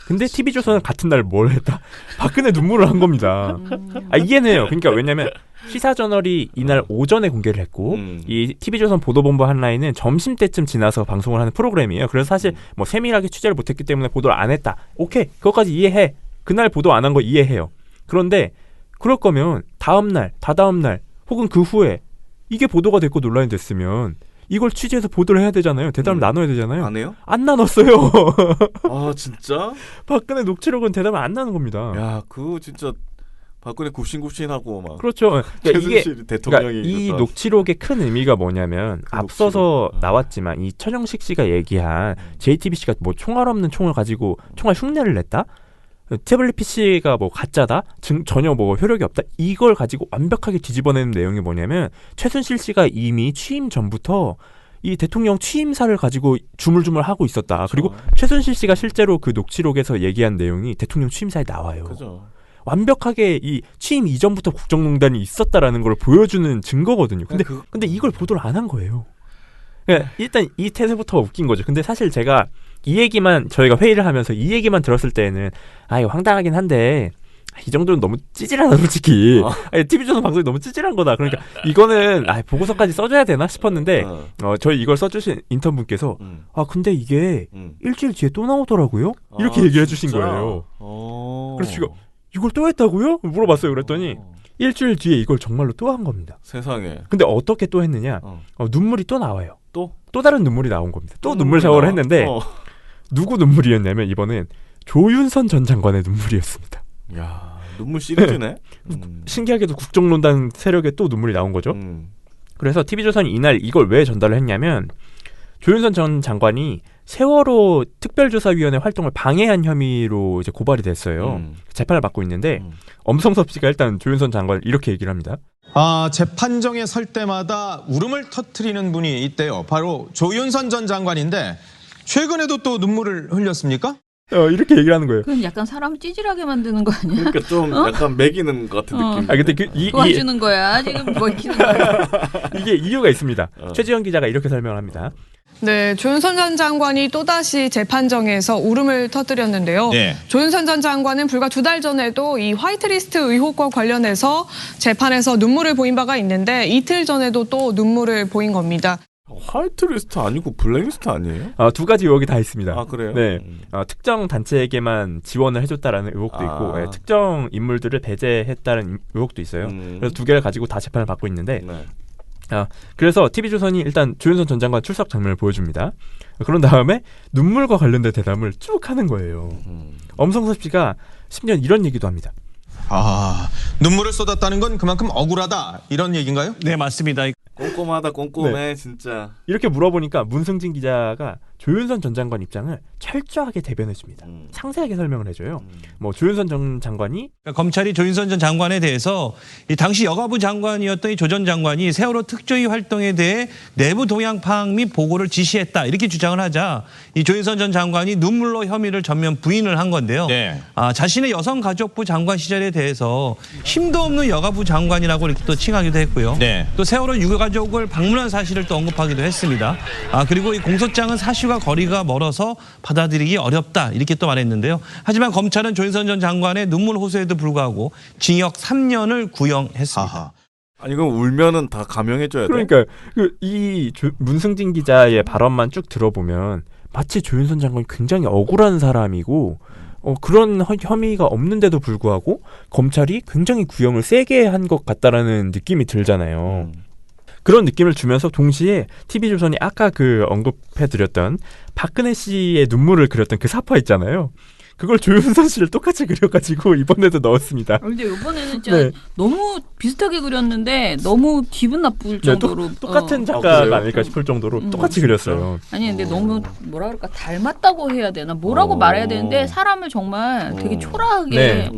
근데 TV조선은 같은 날 뭘 했다? 박근혜 눈물을 한 겁니다. 이해는 해요. 그러니까 왜냐면 시사저널이 이날 오전에 공개를 했고 이 TV조선 보도본부 한라인은 점심때쯤 지나서 방송을 하는 프로그램이에요. 그래서 사실 뭐 세밀하게 취재를 못했기 때문에 보도를 안 했다. 오케이, 그것까지 이해해. 그날 보도 안 한 거 이해해요. 그런데 그럴 거면 다음날, 다다음날 혹은 그 후에 이게 보도가 됐고 논란이 됐으면 이걸 취재해서 보도를 해야 되잖아요. 대담을 나눠야 되잖아요. 안 해요? 안 나눴어요. 아 진짜? 박근혜 녹취록은 대담을 안 나눈 겁니다. 야, 그거 진짜 박근혜 굽신굽신하고 막. 그렇죠. 그러니까 대통령이 이 녹취록의 큰 의미가 뭐냐면 앞서서 나왔지만 이 천영식 씨가 얘기한 JTBC가 뭐 총알 없는 총을 가지고 총알 흉내를 냈다. 태블릿 PC가 뭐 가짜다, 전혀 뭐 효력이 없다. 이걸 가지고 완벽하게 뒤집어내는 내용이 뭐냐면 최순실 씨가 이미 취임 전부터 이 대통령 취임사를 가지고 주물주물 하고 있었다. 그렇죠. 그리고 최순실 씨가 실제로 그 녹취록에서 얘기한 내용이 대통령 취임사에 나와요. 그렇죠. 완벽하게 이 취임 이전부터 국정농단이 있었다라는 걸 보여주는 증거거든요. 근데 이걸 보도를 안 한 거예요. 그러니까 일단 이 태세부터 웃긴 거죠. 근데 사실 제가 이 얘기만 저희가 회의를 하면서 이 얘기만 들었을 때는 이거 황당하긴 한데 이 정도는 너무 찌질하다 솔직히. TV조선 방송이 너무 찌질한 거다. 그러니까 이거는 보고서까지 써줘야 되나 싶었는데 저희 이걸 써주신 인턴분께서 근데 이게 일주일 뒤에 또 나오더라고요. 이렇게 얘기를 해주신 거예요. 그래서 제가 이걸 또 했다고요? 물어봤어요. 그랬더니 일주일 뒤에 이걸 정말로 또 한 겁니다. 세상에. 근데 어떻게 또 했느냐? 눈물이 또 나와요. 또 다른 눈물이 나온 겁니다. 또 눈물 나와? 샤워를 했는데 누구 눈물이었냐면 이번엔 조윤선 전 장관의 눈물이었습니다. 야, 눈물 시리즈네. 신기하게도 국정농단 세력에 또 눈물이 나온 거죠. 그래서 TV조선이 이날 이걸 왜 전달을 했냐면 조윤선 전 장관이 세월호 특별조사위원회 활동을 방해한 혐의로 이제 고발이 됐어요. 재판을 받고 있는데 엄성섭 씨가 일단 조윤선 장관을 이렇게 얘기를 합니다. 재판정에 설 때마다 울음을 터뜨리는 분이 있대요. 바로 조윤선 전 장관인데 최근에도 또 눈물을 흘렸습니까? 이렇게 얘기를 하는 거예요. 그건 약간 사람 찌질하게 만드는 거 아니야? 그러니까 좀 약간 매기는 것 같은 느낌. 근데 도와주는 거야. 지금 먹히는 거야. 이게 이유가 있습니다. 최지원 기자가 이렇게 설명을 합니다. 네, 조윤선 전 장관이 또다시 재판정에서 울음을 터뜨렸는데요. 네. 조윤선 전 장관은 불과 2달 전에도 이 화이트리스트 의혹과 관련해서 재판에서 눈물을 보인 바가 있는데 이틀 전에도 또 눈물을 보인 겁니다. 화이트리스트 아니고 블랙리스트 아니에요? 두 가지 의혹이 다 있습니다. 아, 그래요? 네, 특정 단체에게만 지원을 해줬다라는 의혹도 있고 특정 인물들을 배제했다는 의혹도 있어요. 그래서 두 개를 가지고 다 재판을 받고 있는데 그래서 TV조선이 일단 조윤선 전 장관 출석 장면을 보여줍니다. 그런 다음에 눈물과 관련된 대담을 쭉 하는 거예요. 엄성섭 씨가 심지어 이런 얘기도 합니다. 눈물을 쏟았다는 건 그만큼 억울하다 이런 얘기인가요? 네, 맞습니다. 꼼꼼하다 꼼꼼해 네. 진짜. 이렇게 물어보니까 문승진 기자가 조윤선 전 장관 입장을 철저하게 대변해줍니다. 상세하게 설명을 해줘요. 뭐 조윤선 전 장관이 그러니까 검찰이 조윤선 전 장관에 대해서 이 당시 여가부 장관이었던 이 조 전 장관이 세월호 특조위 활동에 대해 내부 동향 파악 및 보고를 지시했다 이렇게 주장을 하자 이 조윤선 전 장관이 눈물로 혐의를 전면 부인을 한 건데요. 네. 자신의 여성가족부 장관 시절에 대해서 힘도 없는 여가부 장관이라고 이렇게 또 칭하기도 했고요. 네. 또 세월호 유가족을 방문한 사실을 또 언급하기도 했습니다. 그리고 이 공소장은 사실과 거리가 멀어서 받아들이기 어렵다 이렇게 또 말했는데요. 하지만 검찰은 조윤선 전 장관의 눈물 호소에도 불구하고 징역 3년을 구형했습니다. 아니 그럼 울면은 다 감형해줘야 돼? 그러니까 문승진 기자의 발언만 쭉 들어보면 마치 조윤선 장관이 굉장히 억울한 사람이고 그런 혐의가 없는데도 불구하고 검찰이 굉장히 구형을 세게 한 것 같다라는 느낌이 들잖아요. 그런 느낌을 주면서 동시에 TV조선이 아까 언급해드렸던 박근혜 씨의 눈물을 그렸던 그 사파 있잖아요. 그걸 조윤선 씨를 똑같이 그려가지고 이번에도 넣었습니다. 근데 이번에는 진짜 너무 비슷하게 그렸는데 너무 기분 나쁠 정도로 똑같은 작가가 아닐까 싶을 정도로 똑같이 그렸어요. 아니 근데 너무 뭐라 그럴까 닮았다고 해야 되나 뭐라고 말해야 되는데 사람을 정말 되게 초라하게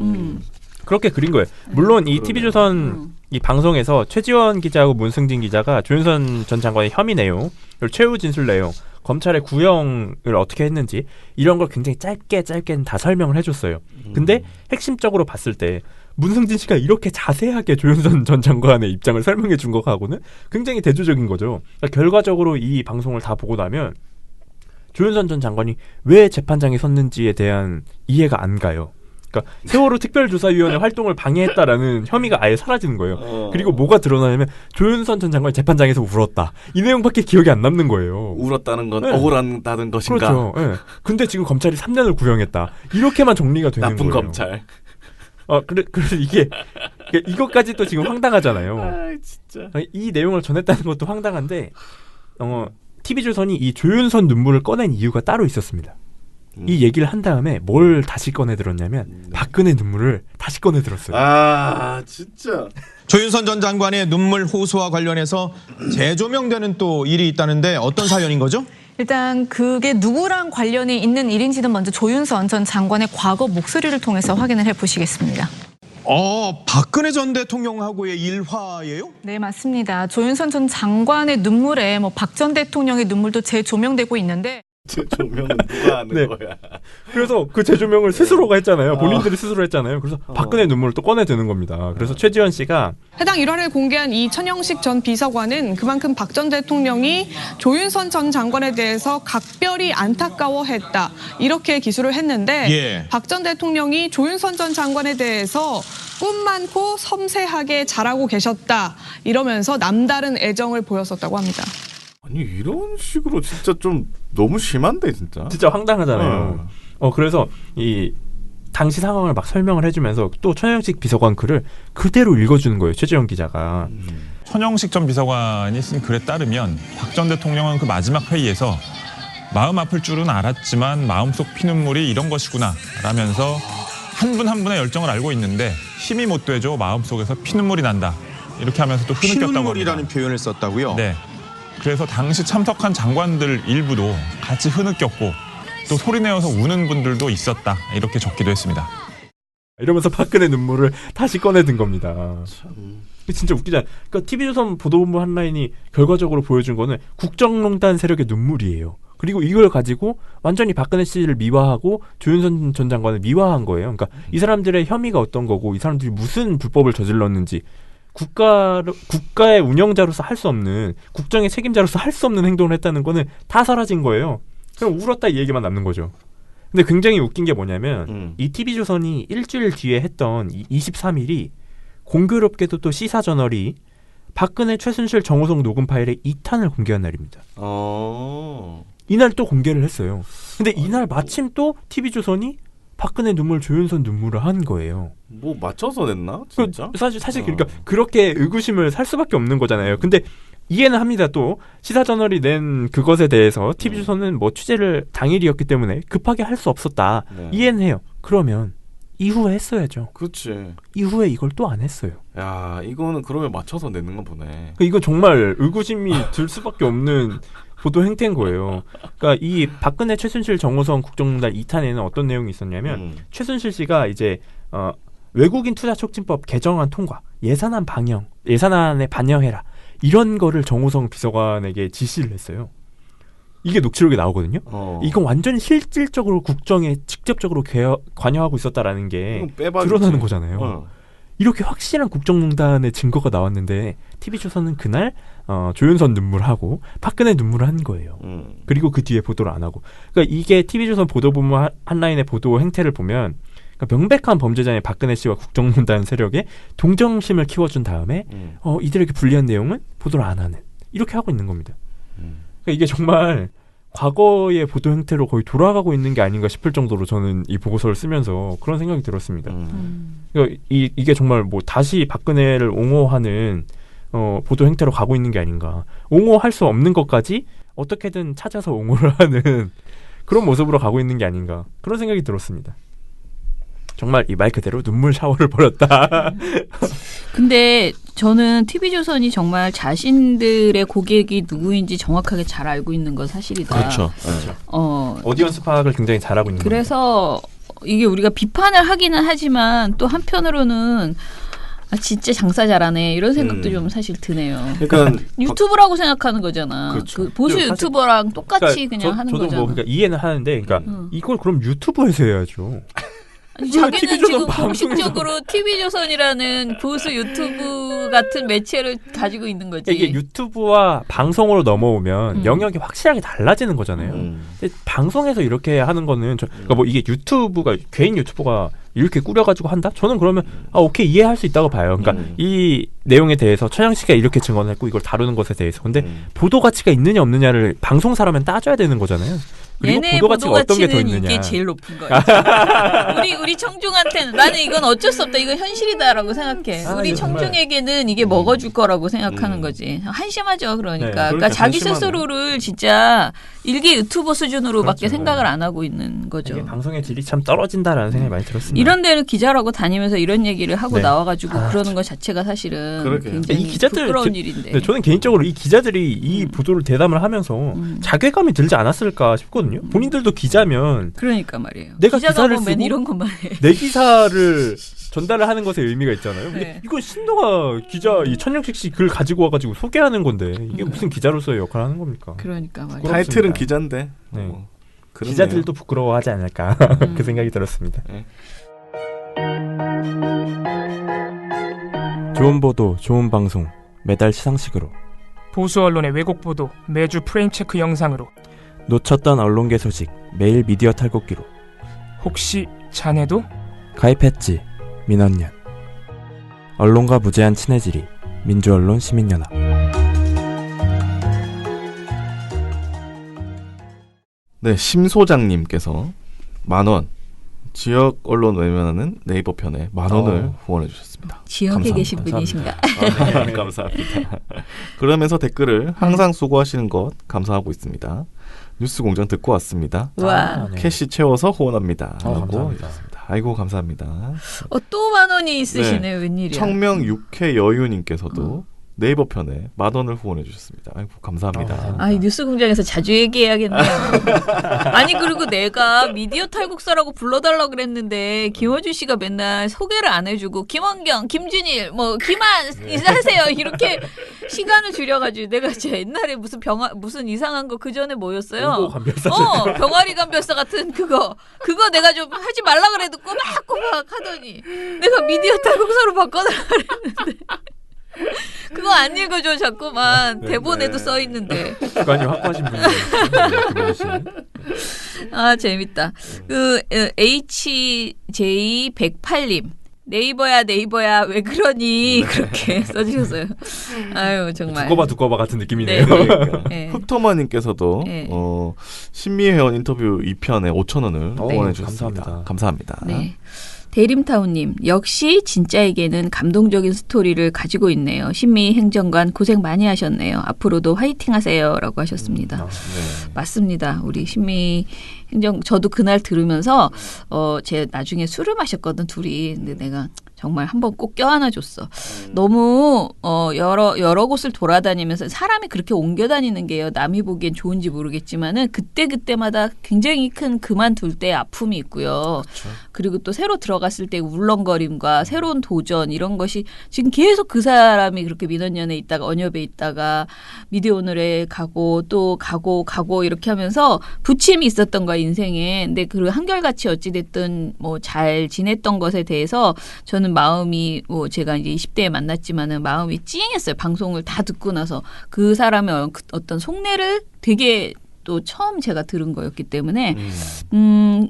그렇게 그린 거예요. 물론 이 TV조선 이 방송에서 최지원 기자하고 문승진 기자가 조윤선 전 장관의 혐의 내용, 그리고 최후 진술 내용, 검찰의 구형을 어떻게 했는지 이런 걸 굉장히 짧게는 다 설명을 해줬어요. 근데 핵심적으로 봤을 때 문승진 씨가 이렇게 자세하게 조윤선 전 장관의 입장을 설명해 준 것하고는 굉장히 대조적인 거죠. 그러니까 결과적으로 이 방송을 다 보고 나면 조윤선 전 장관이 왜 재판장에 섰는지에 대한 이해가 안 가요. 그러니까 세월호 특별조사위원회 활동을 방해했다라는 혐의가 아예 사라지는 거예요. 그리고 뭐가 드러나냐면 조윤선 전 장관이 재판장에서 울었다. 이 내용밖에 기억이 안 남는 거예요. 울었다는 건 억울하다는 것인가? 그렇죠. 네. 근데 지금 검찰이 3년을 구형했다. 이렇게만 정리가 되는 나쁜 거예요. 검찰. 그래서 이것까지 또 지금 황당하잖아요. 진짜. 이 내용을 전했다는 것도 황당한데 TV조선이 이 조윤선 눈물을 꺼낸 이유가 따로 있었습니다. 이 얘기를 한 다음에 뭘 다시 꺼내들었냐면 박근혜 눈물을 다시 꺼내들었어요. 진짜. 조윤선 전 장관의 눈물 호소와 관련해서 재조명되는 또 일이 있다는데 어떤 사연인 거죠? 일단 그게 누구랑 관련이 있는 일인지는 먼저 조윤선 전 장관의 과거 목소리를 통해서 확인을 해보시겠습니다. 박근혜 전 대통령하고의 일화예요? 네, 맞습니다. 조윤선 전 장관의 눈물에 박 전 대통령의 눈물도 재조명되고 있는데 재조명은 누가 하는 거야? 그래서 그 재조명을 스스로가 했잖아요. 본인들이 스스로 했잖아요. 그래서 박근혜 눈물을 또 꺼내드는 겁니다. 그래서 최지원 씨가 해당 일화를 공개한 이 천영식 전 비서관은 그만큼 박 전 대통령이 조윤선 전 장관에 대해서 각별히 안타까워했다. 이렇게 기술을 했는데 박 전 대통령이 조윤선 전 장관에 대해서 꿈 많고 섬세하게 잘하고 계셨다. 이러면서 남다른 애정을 보였었다고 합니다. 아니 이런 식으로 진짜 좀 너무 심한데 진짜 황당하잖아요. 그래서 이 당시 상황을 막 설명을 해주면서 또 천영식 비서관 글을 그대로 읽어주는 거예요. 최지원 기자가. 천영식 전 비서관이 쓴 글에 따르면 박 전 대통령은 그 마지막 회의에서 마음 아플 줄은 알았지만 마음속 피눈물이 이런 것이구나 라면서 한 분 한 분의 열정을 알고 있는데 힘이 못 되죠. 마음속에서 피눈물이 난다. 이렇게 하면서 또 흐느꼈다고 합니다. 피눈물이라는 표현을 썼다고요? 네. 그래서 당시 참석한 장관들 일부도 같이 흐느꼈고 또 소리내어서 우는 분들도 있었다. 이렇게 적기도 했습니다. 이러면서 박근혜 눈물을 다시 꺼내든 겁니다. 진짜 웃기잖아요. 그러니까 TV조선 보도본부 한라인이 결과적으로 보여준 거는 국정농단 세력의 눈물이에요. 그리고 이걸 가지고 완전히 박근혜 씨를 미화하고 조윤선 전 장관을 미화한 거예요. 그러니까 이 사람들의 혐의가 어떤 거고 이 사람들이 무슨 불법을 저질렀는지 국가의 운영자로서 할 수 없는 국정의 책임자로서 할 수 없는 행동을 했다는 거는 다 사라진 거예요. 그럼 울었다 이 얘기만 남는 거죠. 근데 굉장히 웃긴 게 뭐냐면 이 TV조선이 일주일 뒤에 했던 23일이 공교롭게도 또 시사저널이 박근혜 최순실 정호성 녹음 파일의 2탄을 공개한 날입니다. 이날 또 공개를 했어요. 근데 이날 마침 또 TV조선이 박근혜 눈물 조윤선 눈물을 한 거예요. 뭐 맞춰서 냈나? 진짜? 사실 그러니까 그렇게 의구심을 살 수밖에 없는 거잖아요. 근데 이해는 합니다. 또 시사저널이 낸 그것에 대해서 TV조선은 뭐 취재를 당일이었기 때문에 급하게 할 수 없었다. 네. 이해는 해요. 그러면 이후에 했어야죠. 그렇지. 이후에 이걸 또 안 했어요. 야, 이거는 그러면 맞춰서 내는 건 보네. 이건 정말 의구심이 들 수밖에 없는 보도 행태인 거예요. 그러니까 이 박근혜 최순실 정호성 국정농단 2탄에는 어떤 내용이 있었냐면 최순실 씨가 이제 외국인 투자 촉진법 개정안 통과, 예산안 방영, 예산안에 반영해라 이런 거를 정호성 비서관에게 지시를 했어요. 이게 녹취록에 나오거든요. 이건 완전 실질적으로 국정에 직접적으로 관여하고 있었다라는 게 드러나는 거잖아요. 이렇게 확실한 국정농단의 증거가 나왔는데 TV조선은 그날 조윤선 눈물하고 박근혜 눈물을 한 거예요. 그리고 그 뒤에 보도를 안 하고. 그러니까 이게 TV조선 보도본부 한라인의 보도 행태를 보면 그러니까 명백한 범죄자인 박근혜 씨와 국정농단 세력에 동정심을 키워준 다음에 이들에게 불리한 내용은 보도를 안 하는 이렇게 하고 있는 겁니다. 그러니까 이게 정말 과거의 보도 행태로 거의 돌아가고 있는 게 아닌가 싶을 정도로 저는 이 보고서를 쓰면서 그런 생각이 들었습니다. 그러니까 이게 정말 뭐 다시 박근혜를 옹호하는 보도 행태로 가고 있는 게 아닌가. 옹호할 수 없는 것까지 어떻게든 찾아서 옹호를 하는 그런 모습으로 가고 있는 게 아닌가. 그런 생각이 들었습니다. 정말 이 말 그대로 눈물 샤워를 벌였다. 근데 저는 TV조선이 정말 자신들의 고객이 누구인지 정확하게 잘 알고 있는 건 사실이다. 그렇죠. 오디언스 파악을 굉장히 잘하고 있는 그래서 이게 우리가 비판을 하기는 하지만 또 한편으로는 진짜 장사 잘하네 이런 생각도 좀 사실 드네요. 그러니까 유튜브라고 생각하는 거잖아. 그렇죠. 그 보수 유튜버랑 똑같이 그러니까 그냥 하는 저도 거잖아. 뭐 그러니까 이해는 하는데, 그러니까 이걸 그럼 유튜브에서 해야죠. 자기는 지금 공식적으로 TV조선이라는 보수 유튜브 같은 매체를 가지고 있는 거지. 이게 유튜브와 방송으로 넘어오면 영역이 확실하게 달라지는 거잖아요. 근데 방송에서 이렇게 하는 거는 그러니까 뭐 이게 유튜브가 개인 유튜버가 이렇게 꾸려가지고 한다? 저는 그러면 오케이 이해할 수 있다고 봐요. 그러니까 이 내용에 대해서 천영 씨가 이렇게 증언을 했고 이걸 다루는 것에 대해서 근데 보도 가치가 있느냐 없느냐를 방송사라면 따져야 되는 거잖아요. 그리고 얘네 보도 가치가 어떤 게 더 가치는 있느냐. 이게 제일 높은 거야. 우리 청중한테는 나는 이건 어쩔 수 없다. 이건 현실이다라고 생각해. 우리 청중에게는 이게 먹어줄 거라고 생각하는 거지. 한심하죠. 그러니까. 그러니까 자기 스스로를 진짜 일개 유튜버 수준으로밖에 생각을 안 하고 있는 거죠. 이게 방송의 질이 참 떨어진다라는 생각이 많이 들었습니다. 이런 데를 기자라고 다니면서 이런 얘기를 하고 네. 나와가지고 그러는 것 자체가 사실은 굉장히 이 기자들, 부끄러운 일인데. 네, 저는 개인적으로 이 기자들이 이 보도를 대담을 하면서 자괴감이 들지 않았을까 싶거든요. 본인들도 기자면 그러니까 말이에요. 내가 기자가 기사를 보면 쓰고 이런 것만 해. 내 기사를 전달을 하는 것에 의미가 있잖아요. 근데 네. 이건 신동아 기자 이 천영식 씨 글 가지고 와가지고 소개하는 건데 이게 무슨 기자로서의 역할을 하는 겁니까? 그러니까 말이에요. 타이틀은 기자인데. 네. 그렇네요. 기자들도 부끄러워하지 않을까 그 생각이 들었습니다. 네. 좋은 보도, 좋은 방송, 매달 시상식으로 보수 언론의 왜곡 보도 매주 프레임 체크 영상으로 놓쳤던 언론계 소식 매일 미디어 탈곡기로 혹시 자네도? 가입했지 민원연 언론과 무제한 친해지리 민주언론 시민연합. 네, 심소장님께서 10,000원 지역 언론 외면하는 네이버 편에 10,000원을 후원해 주셨습니다. 지역에 감사합니다. 계신 분이신가? 네, 감사합니다. 그러면서 댓글을 항상 수고하시는 것 감사하고 있습니다. 뉴스 공장 듣고 왔습니다. 와. 캐시 채워서 후원합니다. 라고 감사합니다. 해주셨습니다. 아이고 감사합니다. 또 10,000원이 있으시네요. 웬일이야. 청명 6회 여유님께서도 네이버 편에 10,000원을 후원해 주셨습니다. 아이고 감사합니다. 아, 이 뉴스공장에서 자주 얘기해야겠네요. 아니 그리고 내가 미디어 탈북사라고 불러달라고 그랬는데 김어준 씨가 맨날 소개를 안 해주고 김원경, 김준일, 뭐 김한 인사하세요 이렇게 시간을 줄여가지고 내가 진짜 옛날에 무슨 이상한 거 그 전에 뭐였어요? 병아리 감별사 같은 그거 내가 좀 하지 말라 그래도 꼬박꼬박 하더니 내가 미디어 탈북사로 바꿔달라 그랬는데. 그거 안 읽어줘 자꾸만. 대본에도 써 있는데. 주관이 확고하신 분이에요. 아 재밌다. 그 HJ108님 네이버야 왜 그러니 그렇게 써주셨어요. 아유 정말 두꺼봐 같은 느낌이네요. 네. 그러니까. 네. 흑터마님께서도 네. 신미애 회원 인터뷰 2편에 5,000원을 후원해 주셨습니다. 감사합니다. 감사합니다. 네. 대림타운님 역시 진짜에게는 감동적인 스토리를 가지고 있네요. 신미 행정관 고생 많이 하셨네요. 앞으로도 화이팅하세요라고 하셨습니다. 네. 맞습니다. 우리 신미 행정 저도 그날 들으면서 제 나중에 술을 마셨거든 둘이. 근데 내가 정말 한번 꼭 껴안아 줬어. 너무 여러 곳을 돌아다니면서 사람이 그렇게 옮겨 다니는 게요. 남이 보기엔 좋은지 모르겠지만은 그때마다 굉장히 큰 그만둘 때 아픔이 있고요. 그렇죠. 그리고 또 새로 들어갔을 때 울렁거림과 새로운 도전 이런 것이 지금 계속 그 사람이 그렇게 민원연에 있다가 언협에 있다가 미디어 오늘에 가고 또 가고 이렇게 하면서 부침이 있었던 거야 인생에. 근데 그 한결같이 어찌됐든 뭐 잘 지냈던 것에 대해서 저는 마음이 제가 이제 20대에 만났지만은 마음이 찡했어요. 방송을 다 듣고 나서 그 사람의 어떤 속내를 되게 또 처음 제가 들은 거였기 때문에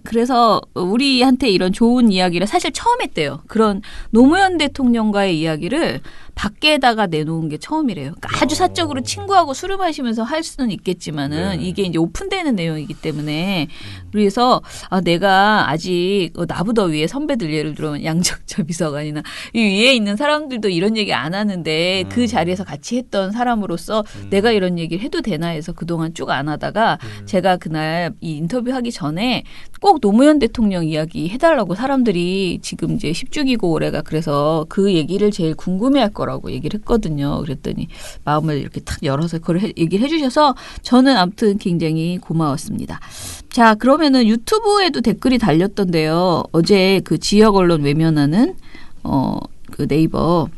그래서 우리한테 이런 좋은 이야기를 사실 처음 했대요. 그런 노무현 대통령과의 이야기를 밖에다가 내놓은 게 처음이래요. 그러니까 아주 사적으로 친구하고 술을 마시면서 할 수는 있겠지만은 이게 이제 오픈되는 내용이기 때문에 그래서 내가 아직 나보다 위에 선배들 예를 들면 양정철 비서관이나 이 위에 있는 사람들도 이런 얘기 안 하는데 그 자리에서 같이 했던 사람으로서 내가 이런 얘기를 해도 되나 해서 그동안 쭉 안 하다가 제가 그날 이 인터뷰하기 전에 꼭 노무현 대통령 이야기 해달라고 사람들이 지금 이제 10주기고 올해가 그래서 그 얘기를 제일 궁금해할 거라고 얘기를 했거든요. 그랬더니 마음을 이렇게 탁 열어서 그걸 얘기를 해주셔서 저는 아무튼 굉장히 고마웠습니다. 자 그러면은 유튜브에도 댓글이 달렸던데요. 어제 그 지역 언론 외면하는 그 네이버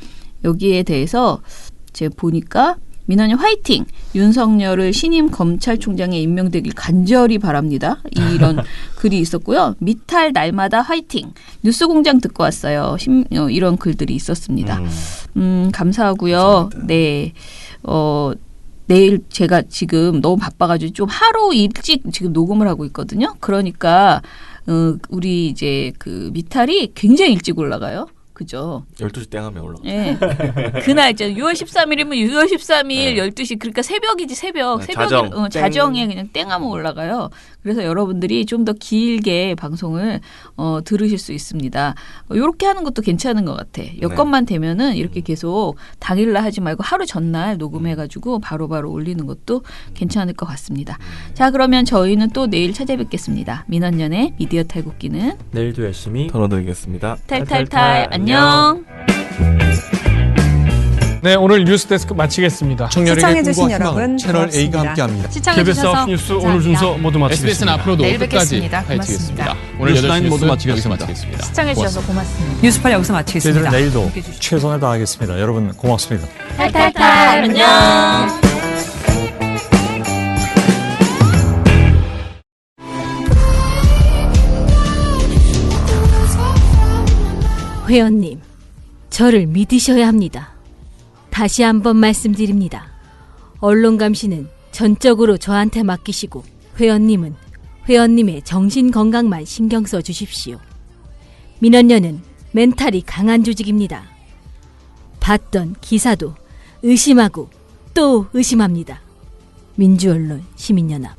여기에 대해서 제가 보니까 민원인 화이팅! 윤석열을 신임 검찰총장에 임명되길 간절히 바랍니다. 이런 글이 있었고요. 미탈 날마다 화이팅! 뉴스공장 듣고 왔어요. 이런 글들이 있었습니다. 감사하고요. 감사합니다. 네. 내일 제가 지금 너무 바빠가지고 좀 하루 일찍 지금 녹음을 하고 있거든요. 그러니까 우리 이제 그 미탈이 굉장히 일찍 올라가요. 그죠? 12시 땡하면 올라가죠. 네. 그날 있잖아요. 6월 13일이면 6월 13일 12시 그러니까 새벽이지 새벽. 자정에 그냥 땡하면 올라가요. 그래서 여러분들이 좀 더 길게 방송을 들으실 수 있습니다. 이렇게 하는 것도 괜찮은 것 같아. 여건만 되면은 이렇게 계속 당일날 하지 말고 하루 전날 녹음해가지고 바로바로 올리는 것도 괜찮을 것 같습니다. 자 그러면 저희는 또 내일 찾아뵙겠습니다. 민원연의 미디어 탈곡기는 내일도 열심히 털어드리겠습니다. 탈탈탈 안녕. 네, 오늘 뉴스데스크 마치겠습니다. 시청해주신 여러분 채널 A가 함께합니다. KBS 9 뉴스 오늘 순서 모두 마치겠습니다. SBS는 앞으로도 내일 끝까지 뵙겠습니다. 화이팅했습니다. 고맙습니다. 오늘 8시 모두 뉴스 마치겠습니다. 여기서 마치겠습니다. 시청해주셔서 고맙습니다. 뉴스팔 여기서 마치겠습니다. 저희들은 내일도 최선을 다하겠습니다. 여러분 고맙습니다. 탈탈탈 안녕. 회원님, 저를 믿으셔야 합니다. 다시 한번 말씀드립니다. 언론 감시는 전적으로 저한테 맡기시고 회원님은 회원님의 정신 건강만 신경 써 주십시오. 민원연은 멘탈이 강한 조직입니다. 봤던 기사도 의심하고 또 의심합니다. 민주언론 시민연합